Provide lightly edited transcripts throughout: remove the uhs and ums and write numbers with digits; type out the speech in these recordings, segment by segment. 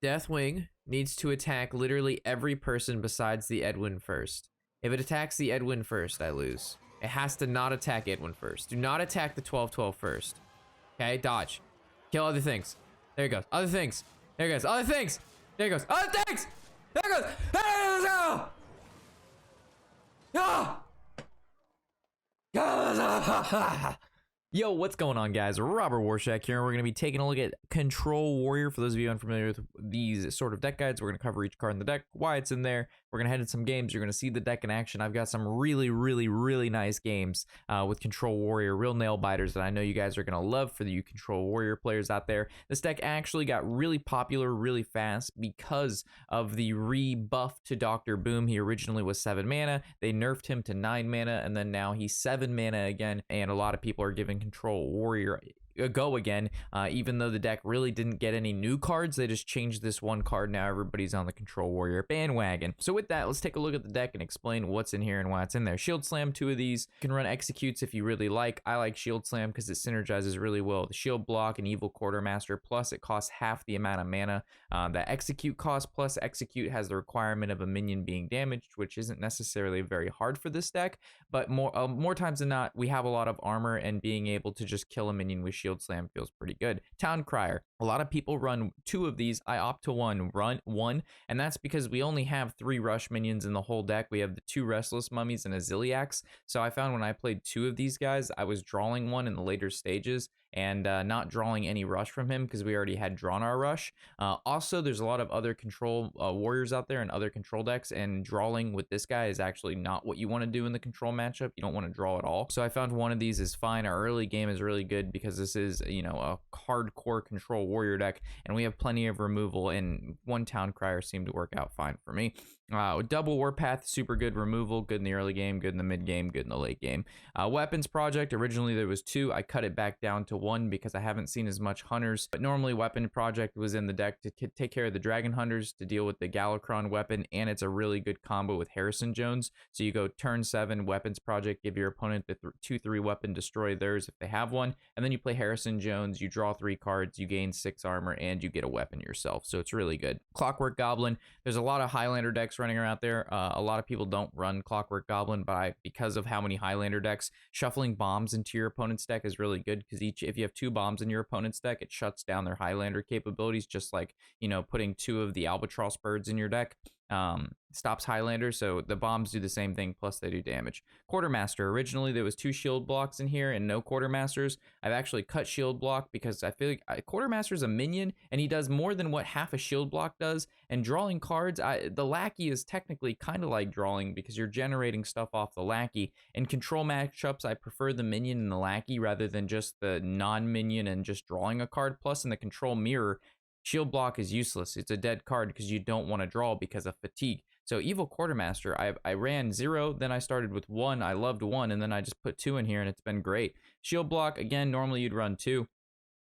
Deathwing needs to attack literally every person besides the Edwin first. If it attacks the Edwin first, I lose. It has to not attack Edwin first. Do not attack the 12-12 first. Okay, dodge. Kill other things. There he goes. Other things. There he goes. Other things. There he goes. Other things. There he goes. Ah! Yo, what's going on, guys? Robert Warshak here, and we're going to be taking a look at Control Warrior. For those of you unfamiliar with these sort of deck guides, we're going to cover each card in the deck, why it's in there. We're going to head into some games. You're going to see the deck in action. I've got some really nice games with Control Warrior, real nail biters that I know you guys are going to love for you Control Warrior players out there. This deck actually got really popular really fast because of the rebuff to Dr. Boom. He originally was 7 mana. They nerfed him to 9 mana, and then now he's 7 mana again, and a lot of people are giving Control Warrior a go again, even though the deck really didn't get any new cards. They just changed this one card. Now everybody's on the Control Warrior bandwagon. So with that, let's take a look at the deck and explain what's in here and why it's in there. Shield Slam, 2 of these. You can run Executes if you really like. I like Shield Slam because it synergizes really well with the Shield Block and Evil Quartermaster, plus it costs half the amount of mana that Execute costs, plus Execute has the requirement of a minion being damaged, which isn't necessarily very hard for this deck, but more times than not, we have a lot of armor, and being able to just kill a minion with Shield Slam feels pretty good. Town Crier. A lot of people run 2 of these. I opt to run one, and that's because we only have 3 rush minions in the whole deck. We have the 2 Restless Mummies and a Ziliax. So I found when I played 2 of these guys, I was drawing one in the later stages and not drawing any rush from him because we already had drawn our rush. Also, there's a lot of other control warriors out there and other control decks, and drawing with this guy is actually not what you want to do in the control matchup. You don't want to draw at all. So I found one of these is fine. Our early game is really good because this is, you know, a hardcore control warrior deck, and we have plenty of removal, and 1 Town Crier seemed to work out fine for me. Double Warpath, super good removal, good in the early game, good in the mid game, good in the late game. Weapons Project, originally there was 2. I cut it back down to 1 because I haven't seen as much hunters, but normally Weapon Project was in the deck to take care of the Dragon Hunters, to deal with the Galakron weapon, and it's a really good combo with Harrison Jones. So you go turn 7, Weapons Project, give your opponent the 2/3 weapon, destroy theirs if they have one, and then you play Harrison Jones, you draw 3 cards, you gain 6 armor, and you get a weapon yourself. So it's really good. Clockwork Goblin, there's a lot of Highlander decks running around there. A lot of people don't run Clockwork Goblin, but because of how many Highlander decks, shuffling bombs into your opponent's deck is really good, because if you have 2 bombs in your opponent's deck, it shuts down their Highlander capabilities, just like, you know, putting 2 of the Albatross birds in your deck stops Highlander. So the bombs do the same thing, plus they do damage. Quartermaster, originally there was 2 shield blocks in here and no Quartermasters. I've actually cut shield block because I feel like Quartermaster is a minion and he does more than what half a shield block does, and drawing cards, the lackey is technically kind of like drawing because you're generating stuff off the lackey. In control matchups, I prefer the minion and the lackey rather than just the non-minion and just drawing a card. Plus in the control mirror, shield block is useless. It's a dead card because you don't want to draw because of fatigue. So Evil Quartermaster, I ran 0, then I started with 1. I loved 1, and then I just put 2 in here, and it's been great. Shield block, again, normally you'd run 2.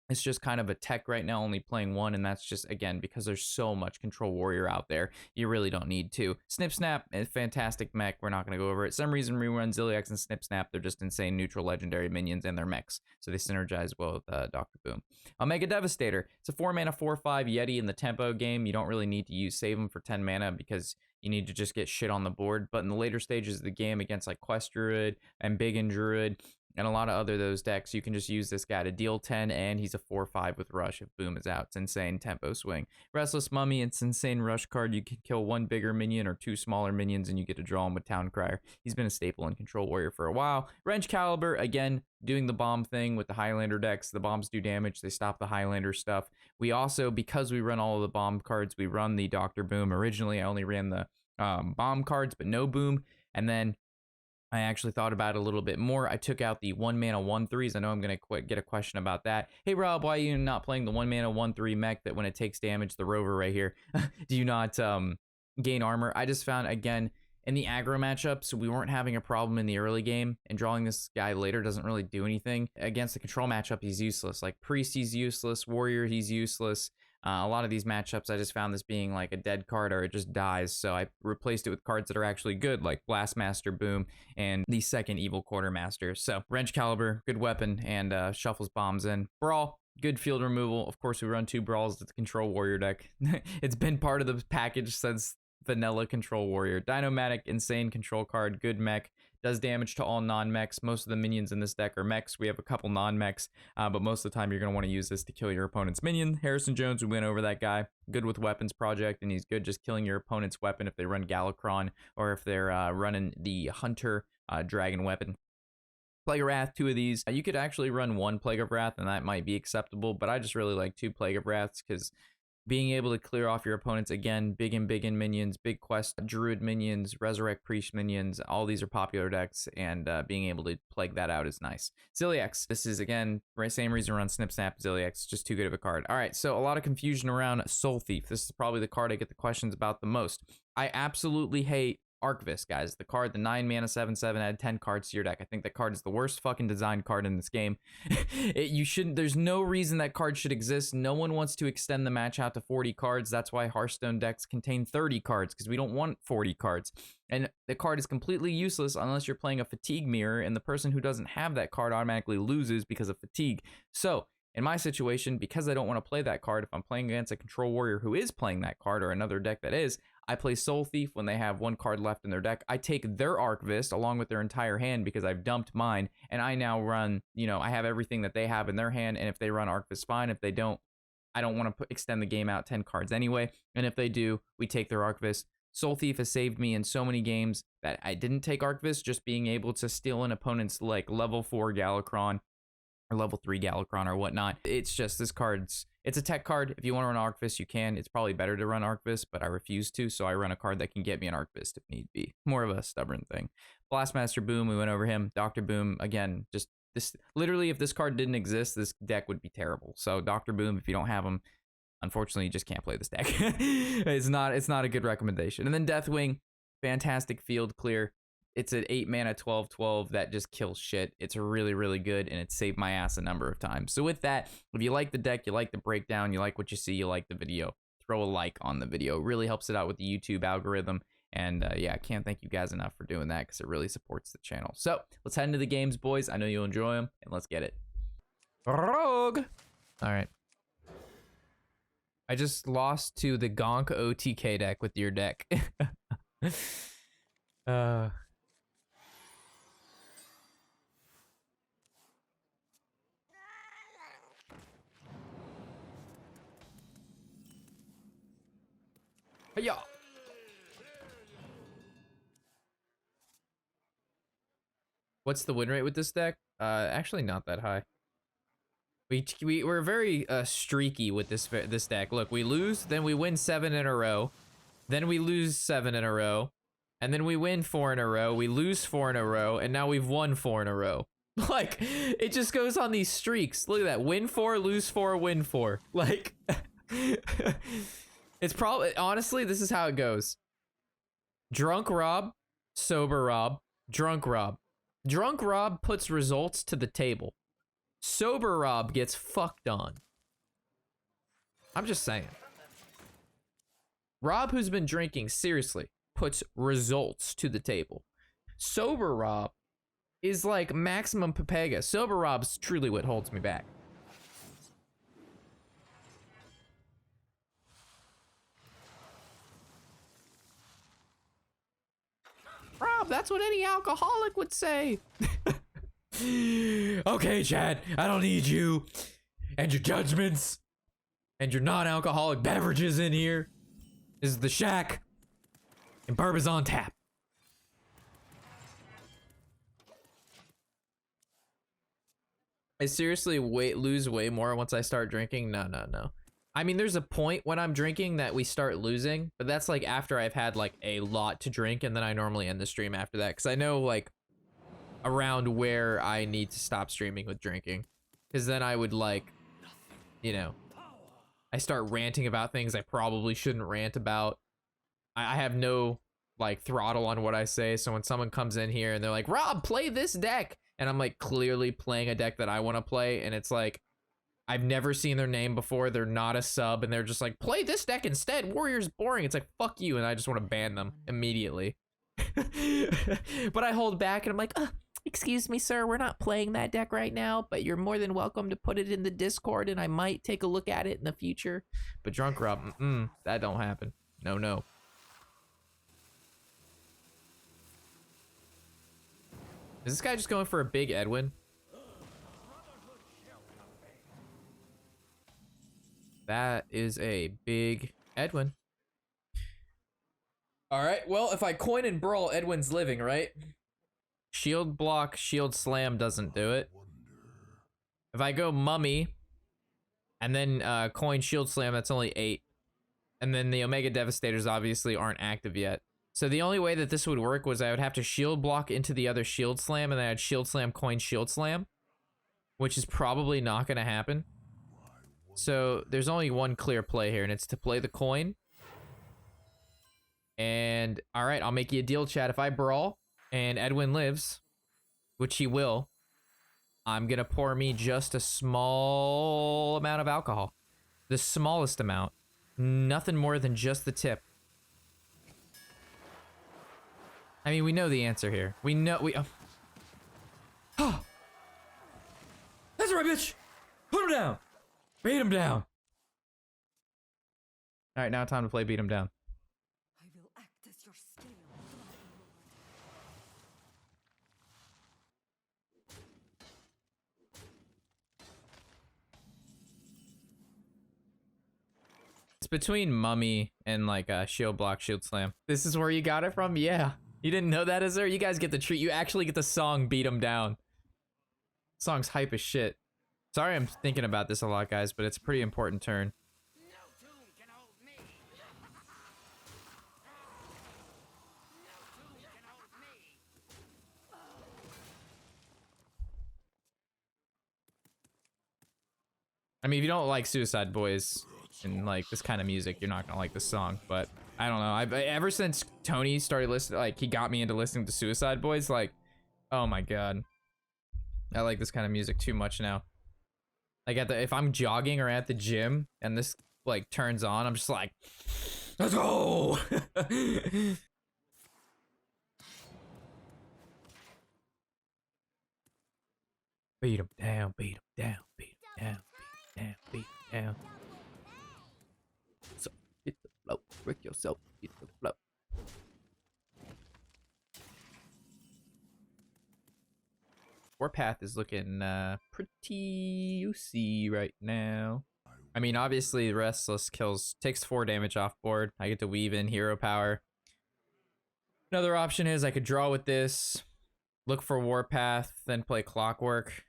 It's just kind of a tech right now, only playing 1, and that's just, again, because there's so much Control Warrior out there, you really don't need 2. Snip Snap, a fantastic mech. We're not going to go over it. Some reason we run Ziliax and Snip Snap. They're just insane neutral legendary minions, and they're mechs, so they synergize well with Dr. Boom. Omega Devastator. It's a 4 mana 4/5 Yeti in the tempo game. You don't really need to save them for 10 mana because you need to just get shit on the board. But in the later stages of the game against like Quest Druid and Big Druid and a lot of other those decks, you can just use this guy to deal 10, and he's a 4/5 with rush if Boom is out. It's insane tempo swing. Restless Mummy, it's insane rush card. You can kill 1 bigger minion or 2 smaller minions, and you get to draw him with Town Crier. He's been a staple in Control Warrior for a while. Wrench Caliber, again, doing the bomb thing with the Highlander decks. The bombs do damage. They stop the Highlander stuff. We also, because we run all of the bomb cards, we run the Dr. Boom. Originally, I only ran the bomb cards, but no Boom. And then I actually thought about it a little bit more. I took out the 1 mana 1/3s. I know I'm going to get a question about that. Hey, Rob, why are you not playing the 1 mana 1/3 mech that when it takes damage, the rover right here, do you not gain armor? I just found, again, in the aggro matchups, we weren't having a problem in the early game, and drawing this guy later doesn't really do anything. Against the control matchup, he's useless. Like Priest, he's useless. Warrior, he's useless. A lot of these matchups, I just found this being like a dead card or it just dies. So I replaced it with cards that are actually good, like Blastmaster Boom and the second Evil Quartermaster. So Wrench Caliber, good weapon, and shuffles bombs in. Brawl, Good field removal. Of course, we run 2 brawls. It's a control warrior deck. It's been part of the package since vanilla control warrior. Dynomatic, insane control card. Good mech. Does damage to all non-mechs. Most of the minions in this deck are mechs. We have a couple non-mechs, but most of the time you're going to want to use this to kill your opponent's minion. Harrison Jones, we went over that guy. Good with weapons project, and he's good just killing your opponent's weapon if they run Galakron or if they're running the Hunter dragon weapon. Plague of Wrath, 2 of these. You could actually run 1 Plague of Wrath, and that might be acceptable, but I just really like 2 Plague of Wraths because being able to clear off your opponents, again, big and minions, big quest, druid minions, resurrect priest minions, all these are popular decks, and being able to plague that out is nice. Zilliax, this is, again, same reason to run Snip Snap. Zilliax, just too good of a card. All right, so a lot of confusion around Soul Thief. This is probably the card I get the questions about the most. I absolutely hate Archivist, guys. The card, the 9 mana 7/7, add 10 cards to your deck. I think that card is the worst fucking design card in this game. You shouldn't, there's no reason that card should exist. No one wants to extend the match out to 40 cards. That's why Hearthstone decks contain 30 cards, because we don't want 40 cards. And the card is completely useless unless you're playing a fatigue mirror, and the person who doesn't have that card automatically loses because of fatigue. So, in my situation, because I don't want to play that card, if I'm playing against a control warrior who is playing that card or another deck that is, I play Soul Thief when they have 1 card left in their deck. I take their Archivist along with their entire hand because I've dumped mine, and I now run, you know, I have everything that they have in their hand, and if they run Archivist, fine. If they don't, I don't want to extend the game out 10 cards anyway, and if they do, we take their Archivist. Soul Thief has saved me in so many games that I didn't take Archivist, just being able to steal an opponent's, like, level 4 Galakron or level 3 Galakron or whatnot. It's just, this card's, it's a tech card. If you want to run Archivist, you can. It's probably better to run Archivist, but I refuse to, so I run a card that can get me an Archivist if need be. More of a stubborn thing. Blastmaster Boom, we went over him. Dr. Boom, again, just this, literally, if this card didn't exist, this deck would be terrible. So Dr. Boom, if you don't have him, unfortunately, you just can't play this deck. It's not a good recommendation. And then Deathwing, fantastic field clear. It's an 8 mana 12/12 that just kills shit. It's really, really good, and it saved my ass a number of times. So with that, if you like the deck, you like the breakdown, you like what you see, you like the video, throw a like on the video. It really helps it out with the YouTube algorithm. And yeah, I can't thank you guys enough for doing that because it really supports the channel. So let's head into the games, boys. I know you'll enjoy them, and let's get it. Rogue. All right. I just lost to the Gonk OTK deck with your deck. Yeah. What's the win rate with this deck? Actually not that high. We're very streaky with this deck. Look, we lose, then we win 7 in a row, then we lose 7 in a row, and then we win 4 in a row, we lose 4 in a row, and now we've won 4 in a row. Like, it just goes on these streaks. Look at that. Win 4, lose 4, win 4. Like, it's probably, honestly, this is how it goes. Drunk Rob, sober Rob, drunk Rob. Drunk Rob puts results to the table. Sober Rob gets fucked on. I'm just saying. Rob, who's been drinking, seriously, puts results to the table. Sober Rob is like maximum Pepega. Sober Rob's truly what holds me back. Rob, that's what any alcoholic would say. Okay, Chad, I don't need you and your judgments and your non-alcoholic beverages in here. This is the shack, and bourbon's on tap. I seriously lose way more once I start drinking. No. I mean, there's a point when I'm drinking that we start losing, but that's like after I've had like a lot to drink, and then I normally end the stream after that, because I know like around where I need to stop streaming with drinking, because then I would like, you know, I start ranting about things I probably shouldn't rant about. I have no like throttle on what I say, so when someone comes in here and they're like, Rob, play this deck, and I'm like clearly playing a deck that I want to play, and it's like I've never seen their name before, they're not a sub, and they're just like, play this deck instead, Warrior's boring. It's like, fuck you, and I just want to ban them immediately. But I hold back and I'm like, Excuse me, sir, we're not playing that deck right now, but you're more than welcome to put it in the Discord, and I might take a look at it in the future. But Drunk Rob, that don't happen. No, no. Is this guy just going for a big Edwin? That is a big Edwin. All right, well, if I coin and brawl, Edwin's living, right? Shield block, shield slam doesn't do it. If I go mummy, and then coin shield slam, that's only 8. And then the Omega Devastators obviously aren't active yet. So the only way that this would work was I would have to shield block into the other shield slam, and then I'd shield slam, coin shield slam, which is probably not gonna happen. So there's only one clear play here, and it's to play the coin. And all right, I'll make you a deal, chat. If I brawl and Edwin lives, which he will, I'm gonna pour me just a small amount of alcohol. The smallest amount. Nothing more than just the tip. I mean, we know the answer here. We know, Oh! That's right, bitch! Put him down! Beat him down! Alright, now time to play beat him down. I will act as your scale. It's between mummy and like shield block, shield slam. This is where you got it from? Yeah. You didn't know that, is there? You guys get the treat. You actually get the song Beat 'em Down. Song's hype as shit. Sorry I'm thinking about this a lot, guys, but it's a pretty important turn. No tune can hold me. No tune can hold me. I mean, if you don't like Suicide Boys and like this kind of music, you're not gonna like this song, but I don't know. Ever since Tony started listening, like he got me into listening to Suicide Boys, like, oh my god. I like this kind of music too much now. Like if I'm jogging or at the gym and this like turns on, I'm just like, let's go. Beat him down, beat him down, beat him down, beat him down, beat him down. So hit the flow, break yourself, hit the flow. Warpath is looking pretty juicy right now. I mean, obviously, Restless takes 4 damage off board. I get to weave in hero power. Another option is I could draw with this, look for Warpath, then play Clockwork.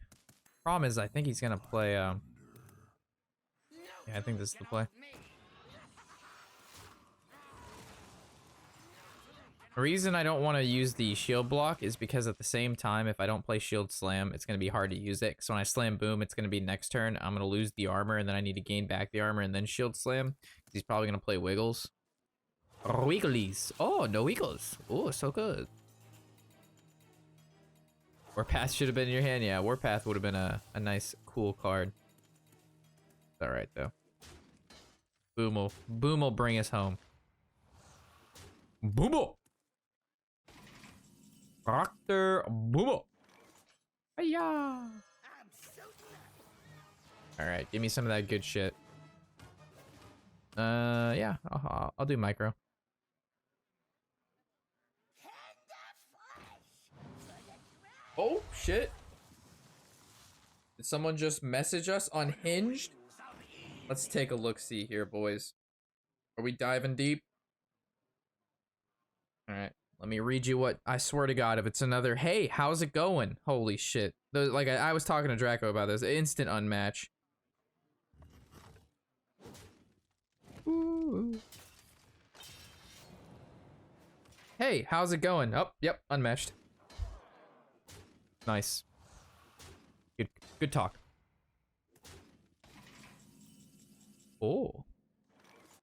Problem is, I think he's gonna play. Yeah, I think this is the play. The reason I don't want to use the shield block is because at the same time, if I don't play shield slam, it's going to be hard to use it. So when I slam boom, it's going to be next turn. I'm going to lose the armor, and then I need to gain back the armor and then shield slam. He's probably going to play Wiggles. Wigglies. Oh, no Wiggles. Oh, so good. Warpath should have been in your hand. Yeah, Warpath would have been a nice, cool card. It's all right, though. Boom will bring us home. Boom. Dr. Boomo. Hiya. Alright, give me some of that good shit. Yeah, I'll do micro. Oh, shit. Did someone just message us on Hinged? Let's take a look-see here, boys. Are we diving deep? Alright. Let me read you what, I swear to God, if it's another, hey, how's it going? Holy shit. Like, I was talking to Draco about this. Instant unmatch. Ooh. Hey, how's it going? Oh, yep, unmatched. Nice. Good talk. Oh.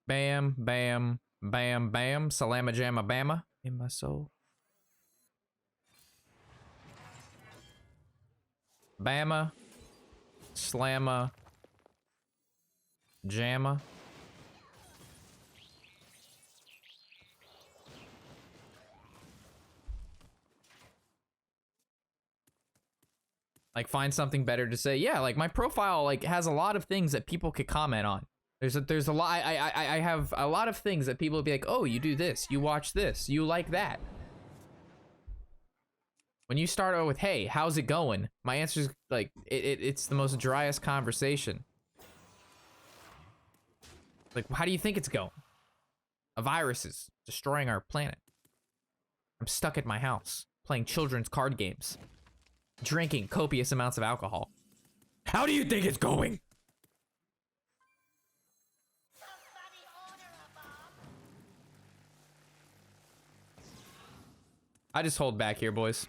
Bam, bam, bam, bam. Salama jamma bama. In my soul. Bama. Slamma. Jamma. Like find something better to say. Yeah, like my profile like has a lot of things that people could comment on. There's a lot. I have a lot of things that people would be like, oh, you do this, you watch this, you like that. When you start out with, hey, how's it going? My answer is like, it's the most driest conversation. Like, how do you think it's going? A virus is destroying our planet. I'm stuck at my house, playing children's card games, drinking copious amounts of alcohol. How do you think it's going? I just hold back here, boys.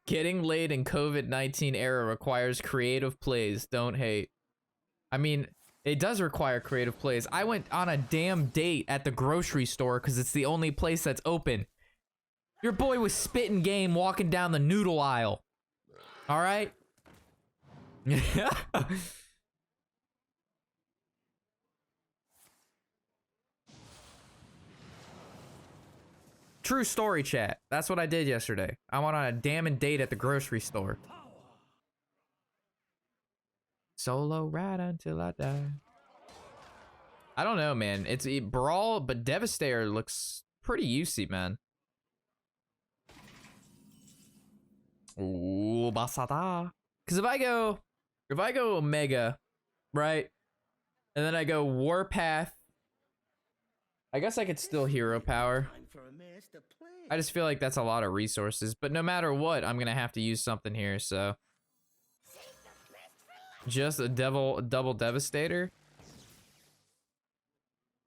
Getting laid in COVID-19 era requires creative plays. Don't hate. I mean, it does require creative plays. I went on a damn date at the grocery store because it's the only place that's open. Your boy was spitting game walking down the noodle aisle. All right? True story, chat. That's what I did yesterday. I went on a damn date at the grocery store. Solo ride until I die. I don't know, man. It's a Brawl, but Devastator looks pretty usey, man. Ooh, basada. Because if I go Omega, right? And then I go Warpath. I guess I could still hero power. I just feel like that's a lot of resources, but no matter what, I'm gonna have to use something here, so. Just a double Devastator.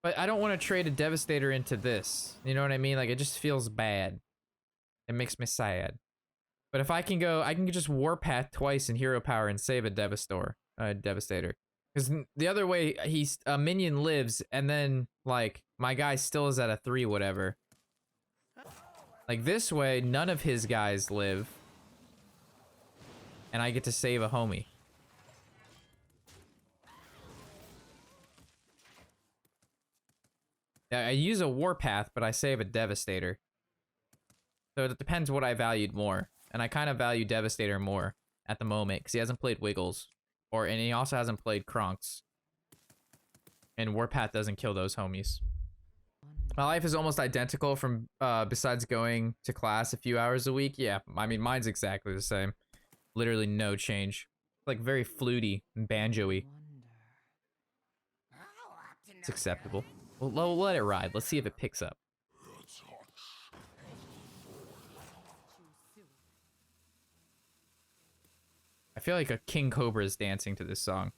But I don't want to trade a Devastator into this. You know what I mean? Like, it just feels bad. It makes me sad. But if I can go, I can just Warpath twice in hero power and save a Devastator. Because the other way, a minion lives, and then, like, my guy still is at a 3 whatever. Like, this way, none of his guys live. And I get to save a homie. Yeah, I use a Warpath, but I save a Devastator. So it depends what I valued more. And I kind of value Devastator more at the moment, because he hasn't played Wiggles. And he also hasn't played Kronks. And Warpath doesn't kill those homies. My life is almost identical from, besides going to class a few hours a week. Yeah, I mean, mine's exactly the same. Literally no change. Like, very fluty and banjo-y. It's acceptable. We'll let it ride. Let's see if it picks up. I feel like a King Cobra is dancing to this song.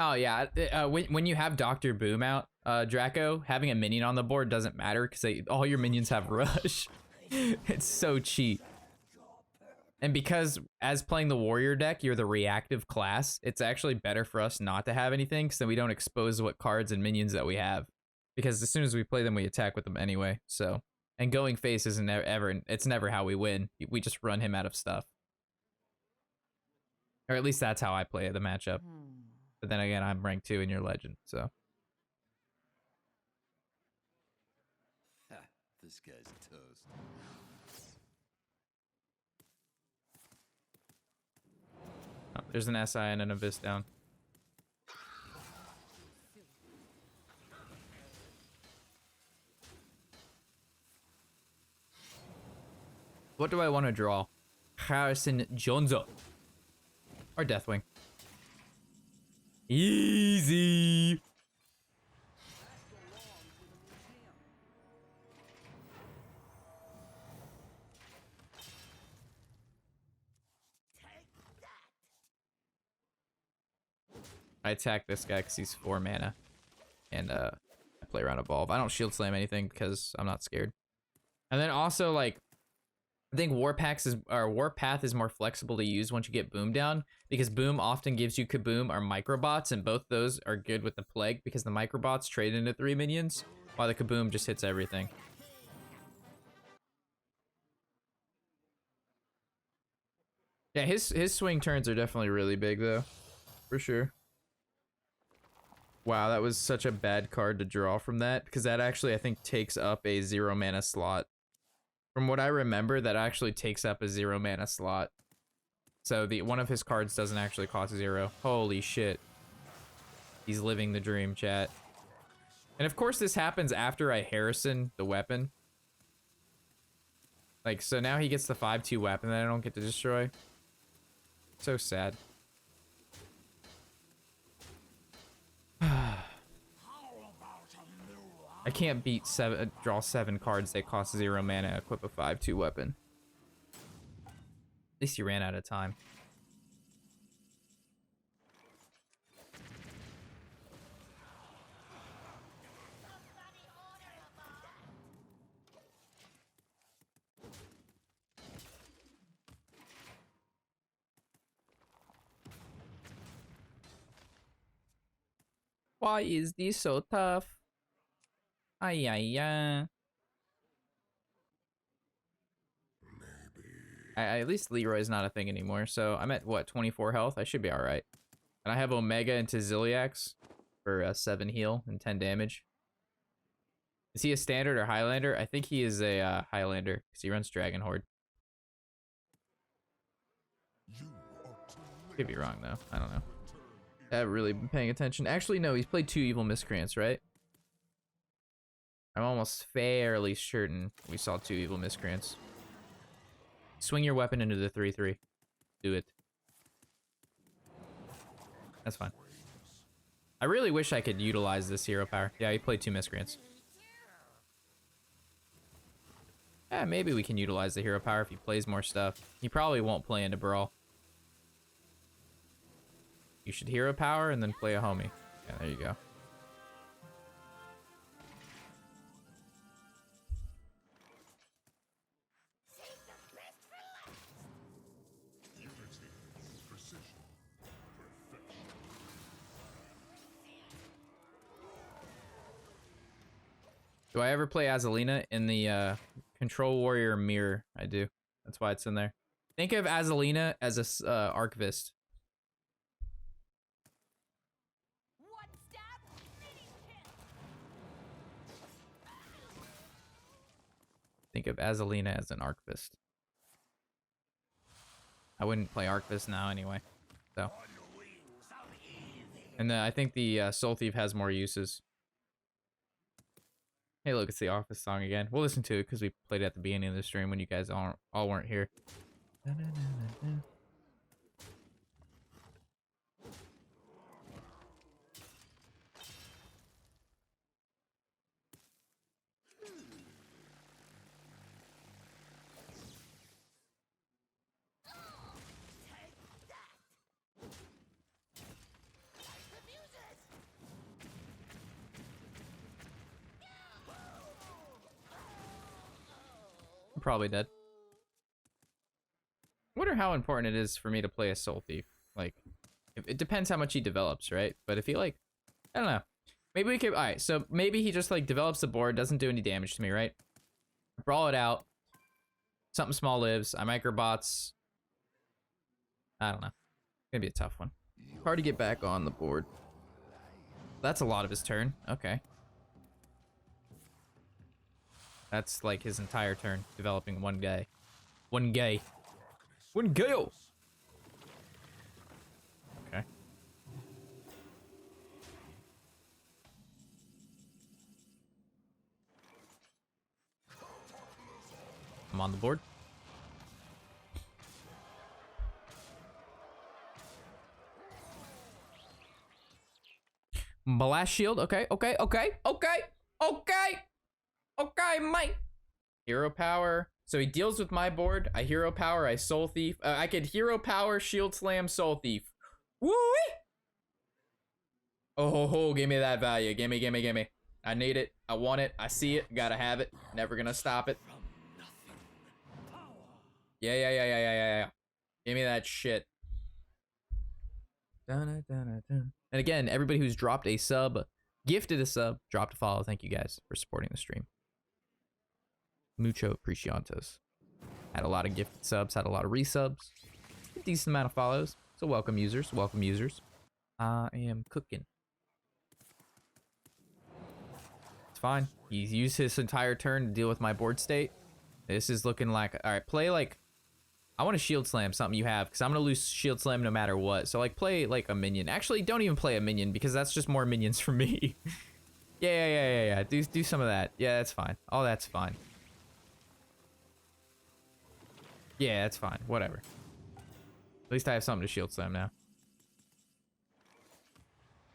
Oh yeah, when you have Dr. Boom out, Draco, having a minion on the board doesn't matter because all your minions have rush. It's so cheap. And because as playing the warrior deck, you're the reactive class, it's actually better for us not to have anything because then we don't expose what cards and minions that we have. Because as soon as we play them, we attack with them anyway, so. And going face isn't it's never how we win. We just run him out of stuff. Or at least that's how I play the matchup. But then again, I'm rank 2 and you're legend, so. This guy's toast. Oh, there's an SI and an Abyss down. What do I want to draw? Harrison Jonzo. Or Deathwing. Easy. I attack this guy because he's 4 mana. And I play around Evolve. I don't shield slam anything because I'm not scared. And then also like I think Warpath is more flexible to use once you get Boom down, because Boom often gives you Kaboom or Microbots, and both those are good with the Plague because the Microbots trade into 3 minions, while the Kaboom just hits everything. Yeah, his swing turns are definitely really big though, for sure. Wow, that was such a bad card to draw from that, because that actually I think takes up a 0 mana slot. From what I remember, that actually takes up a 0 mana slot. So one of his cards doesn't actually cost 0. Holy shit. He's living the dream, chat. And of course this happens after I Harrison the weapon. Like, so now he gets the 5/2 weapon that I don't get to destroy. So sad. I can't beat draw 7 cards that cost 0 mana, equip a 5/2 weapon. At least he ran out of time. Why is this so tough? Ay, ay, ay. At least Leroy's not a thing anymore, so I'm at, what, 24 health? I should be alright. And I have Omega into Ziliax for 7 heal and 10 damage. Is he a standard or Highlander? I think he is a Highlander, because he runs Dragon Horde. Could be wrong, though. I don't know. I haven't really been paying attention. Actually, no, he's played 2 Evil Miscreants, right? I'm almost fairly certain we saw 2 Evil Miscreants. Swing your weapon into the 3/3. Do it. That's fine. I really wish I could utilize this hero power. Yeah, he played 2 Miscreants. Yeah, maybe we can utilize the hero power if he plays more stuff. He probably won't play into Brawl. You should hero power and then play a homie. Yeah, there you go. Do I ever play Azalina in the Control Warrior mirror? I do. That's why it's in there. Think of Azalina as a Archivist. Think of Azalina as an Archivist. I wouldn't play Archivist now anyway. So. And I think the Soul Thief has more uses. Hey, look, it's the Office song again. We'll listen to it because we played it at the beginning of the stream when you guys all weren't here. I'm probably dead. I wonder how important it is for me to play a Soul Thief. Like, it depends how much he develops, right? But if he, like, I don't know. Maybe we could, alright, so maybe he just, like, develops the board, doesn't do any damage to me, right? Brawl it out. Something small lives. I microbots. I don't know. Gonna be a tough one. Hard to get back on the board. That's a lot of his turn. Okay. That's like his entire turn, developing one guy. One guy. One guy. Okay. I'm on the board. Blast shield. Okay, okay, okay, okay, okay. Okay, mate. Hero power. So he deals with my board. I hero power. I soul thief. I could hero power, shield slam, soul thief. Woo! Oh ho ho! Give me that value. Gimme, gimme, gimme. I need it. I want it. I see it. Gotta have it. Never gonna stop it. Yeah. Give me that shit. And again, everybody who's dropped a sub, gifted a sub, dropped a follow. Thank you guys for supporting the stream. Mucho apreciantes. Had a lot of gifted subs, had a lot of resubs, a decent amount of follows. So welcome users, welcome users. I am cooking. It's fine. He's used his entire turn to deal with my board state. This is looking like, all right, play like, I want to shield slam something you have because I'm going to lose shield slam no matter what. So like play like a minion. Actually, don't even play a minion because that's just more minions for me. Yeah. Do some of that. Yeah, that's fine. Oh, that's fine. Yeah, that's fine. Whatever. At least I have something to shield slam now.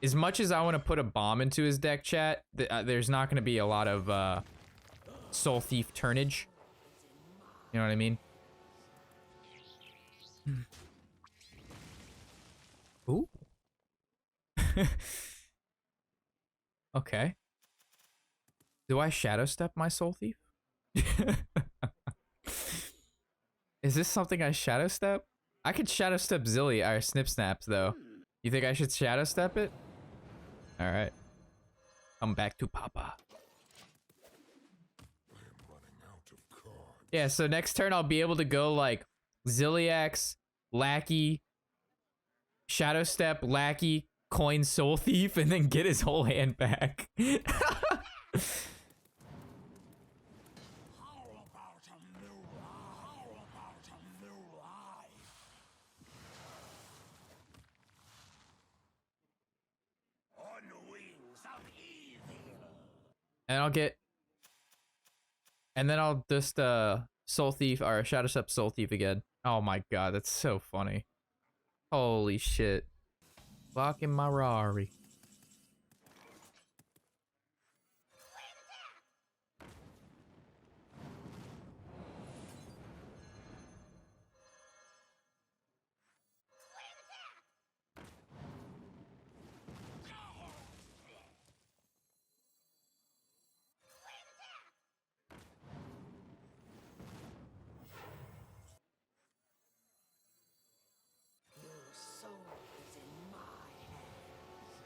As much as I want to put a bomb into his deck, chat, there's not going to be a lot of Soul Thief turnage. You know what I mean? Ooh. Okay. Do I shadow step my Soul Thief? Is this something I shadow step? I could shadow step Zilly or Snip Snaps though. You think I should shadow step it? All right. Come back to Papa. Yeah, so next turn I'll be able to go like Zilliax, Lackey, Shadow Step, Lackey, Coin Soul Thief, and then get his whole hand back. And I'll get, and then I'll just Soul Thief or Shadow Step Soul Thief again. Oh my god, that's so funny. Holy shit. Fucking my Rari. Your soul is in my hands.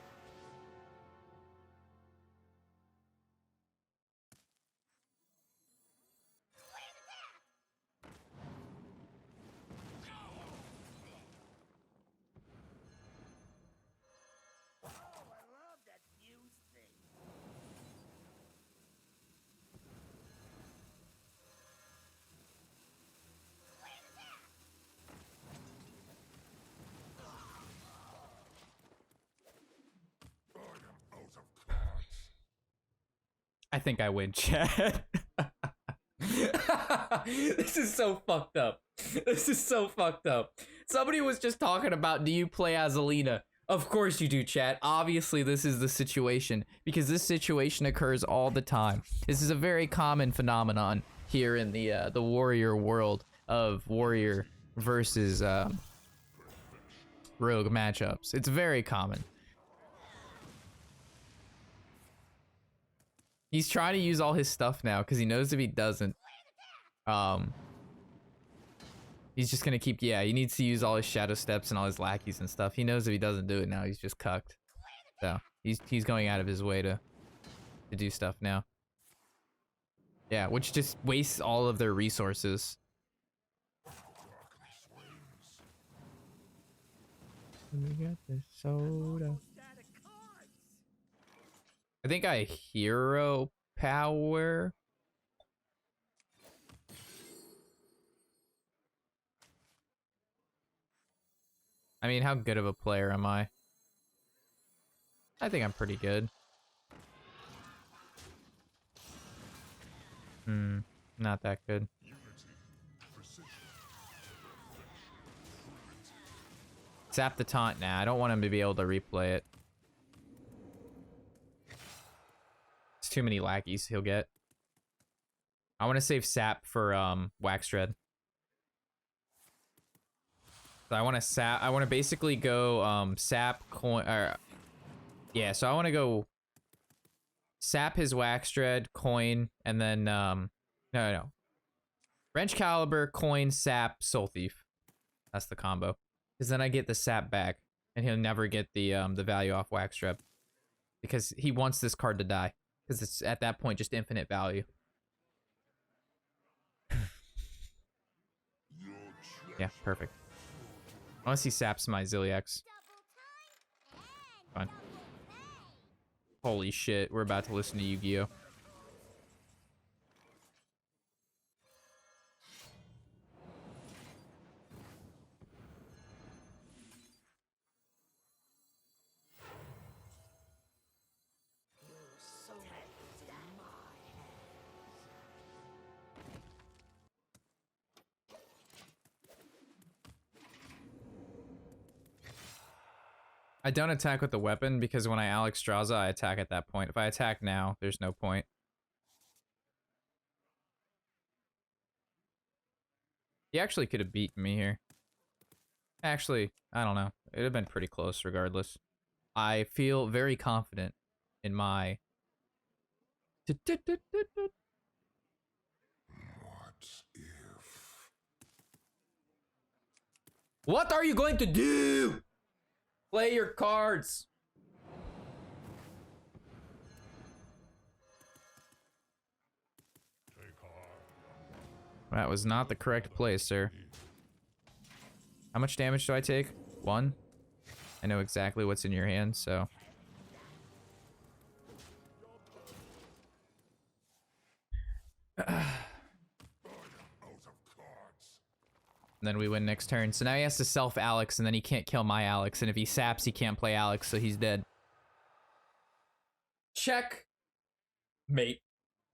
Oh, I love that fuse thing. I think I win, chat. This is so fucked up. This is so fucked up. Somebody was just talking about, do you play as Alina? Of course you do, chat. Obviously, this is the situation because this situation occurs all the time. This is a very common phenomenon here in the warrior world of warrior versus rogue matchups. It's very common. He's trying to use all his stuff now because he knows if he doesn't, he's just gonna keep, yeah, he needs to use all his shadow steps and all his lackeys and stuff. He knows if he doesn't do it now, he's just cucked. So he's going out of his way to do stuff now. Yeah, which just wastes all of their resources. We got the soda. I think I hero power. I mean, how good of a player am I? I think I'm pretty good. Not that good. Zap the taunt now. I don't want him to be able to replay it. It's too many lackeys he'll get. I want to save sap for wax dread. So I want to sap. I want to basically go sap coin. Or yeah, so I want to go sap his wax dread coin and then no. Wrench Caliber, Coin, Sap, Soul Thief. That's the combo. Because then I get the Sap back, and he'll never get the value off Wax Trap. Because he wants this card to die. Because it's, at that point, just infinite value. Yeah, perfect. I want to see Saps my Ziliax. Fine. Holy shit, we're about to listen to Yu-Gi-Oh! Your soul is in my hands. I don't attack with the weapon because when I Alex Straza, I attack at that point. If I attack now, there's no point. He actually could have beaten me here. Actually, I don't know. It would have been pretty close regardless. I feel very confident in my... What if? What are you going to do? Play your cards. That was not the correct play, sir. How much damage do I take? 1. I know exactly what's in your hand, so... And then we win next turn. So now he has to self Alex, and then he can't kill my Alex. And if he saps, he can't play Alex, so he's dead. Check. Mate.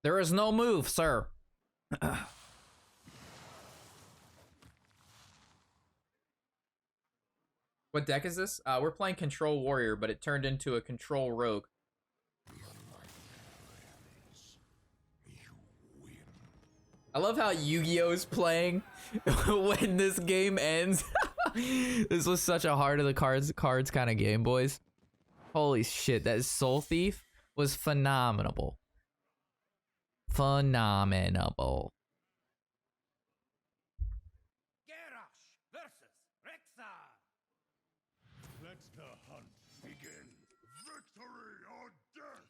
There is no move, sir. What deck is this? We're playing Control Warrior, but it turned into a Control Rogue. I love how Yu-Gi-Oh is playing when this game ends. This was such a heart of the cards kind of game, boys. Holy shit, that Soul Thief was phenomenal. Phenomenal. Garrosh versus Rexar. Let the hunt begin. Victory or death.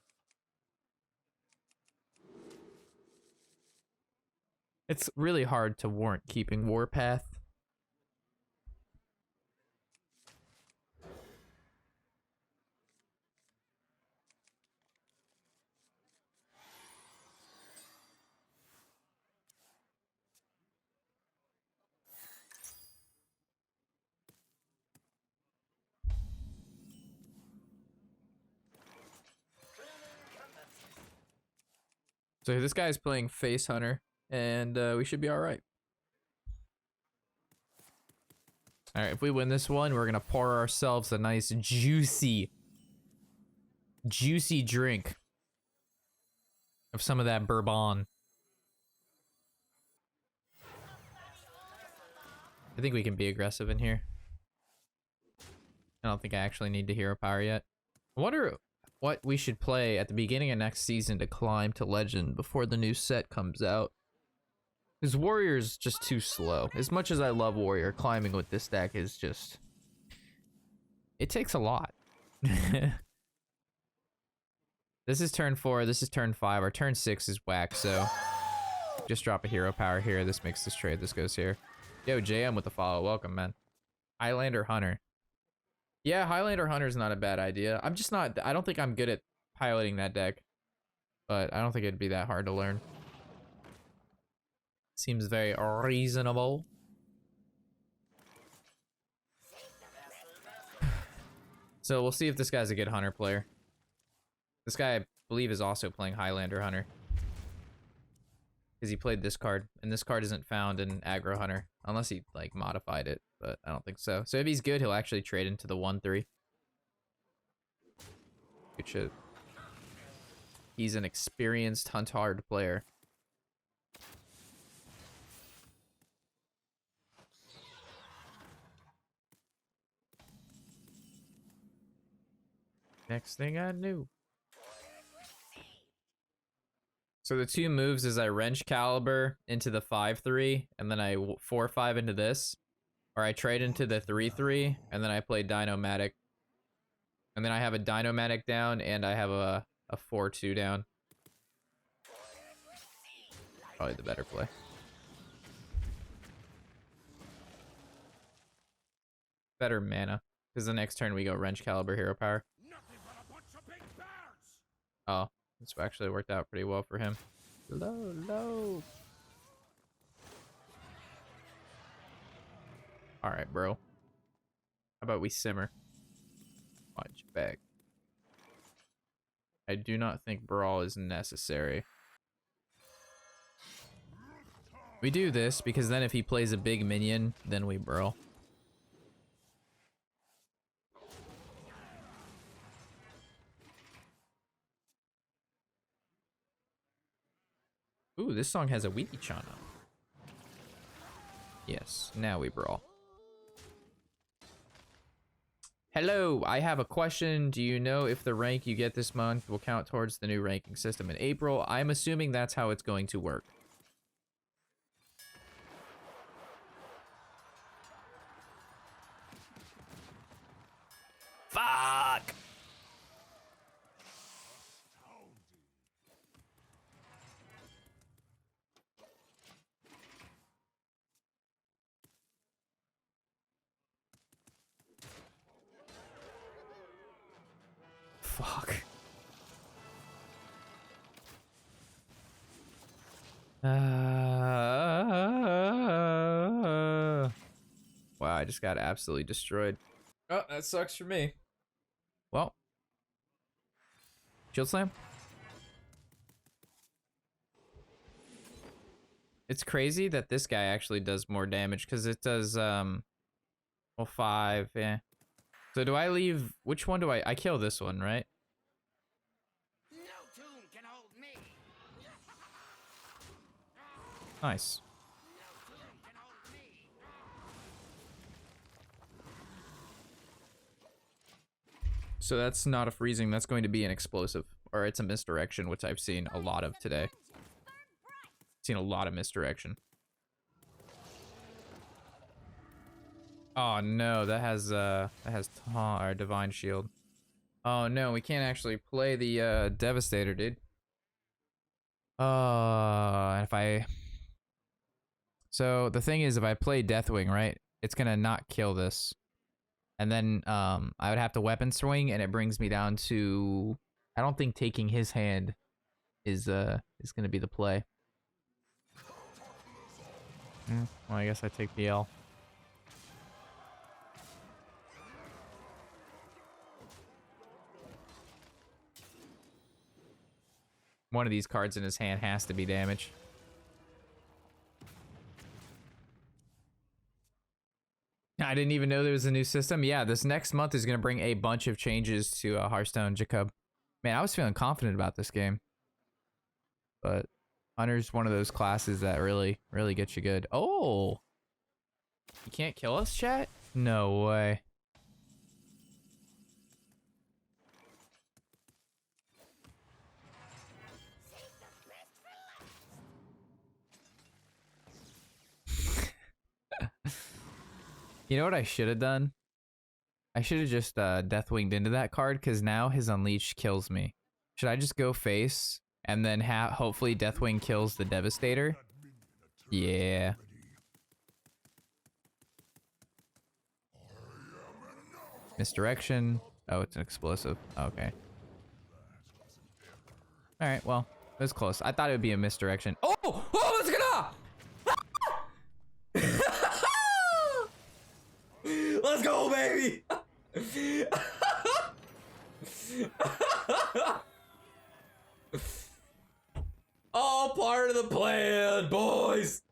It's really hard to warrant keeping Warpath. So this guy's playing Face Hunter, and we should be all right. All right, if we win this one, we're gonna pour ourselves a nice juicy drink of some of that bourbon. I think we can be aggressive in here. I don't think I actually need to hero power yet. I wonder what we should play at the beginning of next season to climb to legend before the new set comes out. Because Warrior's just too slow. As much as I love Warrior, climbing with this deck is just... It takes a lot. This is turn 4, this is turn 5. Our turn 6 is whack, so... Just drop a hero power here. This makes this trade. This goes here. Yo, JM with the follow. Welcome, man. Highlander Hunter. Yeah, Highlander Hunter's not a bad idea. I'm just not... I don't think I'm good at piloting that deck. But I don't think it'd be that hard to learn. Seems very reasonable. So we'll see if this guy's a good Hunter player. This guy, I believe, is also playing Highlander Hunter. Because he played this card, and this card isn't found in Aggro Hunter. Unless he, like, modified it, but I don't think so. So if he's good, he'll actually trade into the 1-3. Good shit. He's an experienced Hunt Hard player. Next thing I knew. So the two moves is I wrench caliber into the 5-3, and then I 4-5 into this, or I trade into the 3-3, and then I play Dinomatic, and then I have a Dinomatic down, and I have a 4-2 down. Probably the better play. Better mana, because the next turn we go wrench caliber hero power. Nothing but a bunch of big bears. Oh, this actually worked out pretty well for him. Low. All right, bro. How about we simmer? Watch back. I do not think brawl is necessary. We do this because then if he plays a big minion, then we brawl. Ooh, this song has a wiki chana. Yes, now we brawl. Hello, I have a question. Do you know if the rank you get this month will count towards the new ranking system in April? I'm assuming that's how it's going to work. Fuck! Fuck. Wow, I just got absolutely destroyed. Oh, that sucks for me. Well. Shield slam? It's crazy that this guy actually does more damage because it does, well, 5, yeah. So do I leave, which one do I kill this one, right? No tomb can hold me. Nice. No tomb can hold me. So that's not a freezing, that's going to be an explosive. Or it's a misdirection, which I've seen a lot of today. Seen a lot of misdirection. Oh no, that has taunt or divine shield. Oh no, we can't actually play the Devastator, dude. If I So the thing is, if I play Deathwing, right, it's gonna not kill this. And then I would have to weapon swing, and it brings me down to, I don't think taking his hand is gonna be the play. Well, I guess I take the L. One of these cards in his hand has to be damaged. I didn't even know there was a new system. Yeah, this next month is going to bring a bunch of changes to Hearthstone, Jacob. Man, I was feeling confident about this game. But Hunter's one of those classes that really gets you good. Oh! You can't kill us, chat? No way. You know what I should have done? I should have just Deathwinged into that card, because now his Unleash kills me. Should I just go face, and then hopefully Deathwing kills the Devastator? Yeah. Misdirection. Oh, it's an explosive. Okay. Alright, well, it was close. I thought it would be a misdirection. Oh! Oh, it's gonna! Let's go, baby! All part of the plan, boys!